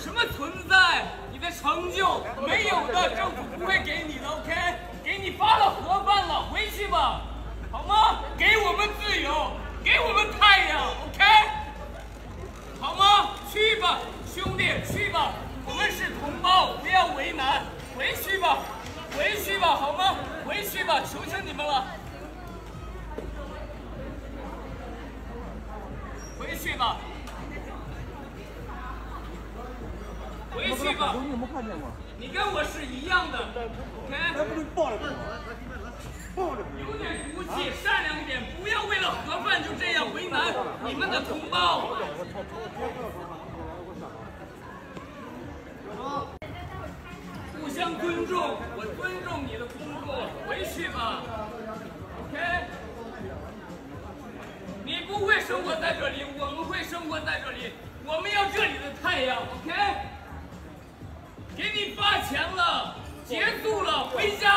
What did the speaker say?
什么存在，你的成就没有的，政府不会给你的。OK， 给你发了盒饭了，回去吧，好吗？给我们自由，给我们太阳。OK， 好吗？去吧，兄弟，去吧。我们是同胞，不要为难。回去吧，回去吧，好吗？回去吧，求求你们了。回去吧，回去吧。你有没有看见过？你跟我是一样的 ，OK？ 那不能抱着抱着。有点骨气，善良一点，不要为了盒饭就这样为难你们的同胞。互相尊重，我尊重你的工作，回去吧 ，OK？ 你不会生活在这里，我们会生活在这里，我们要这里的太阳 ，OK？ 给你发钱了，结束了，回家。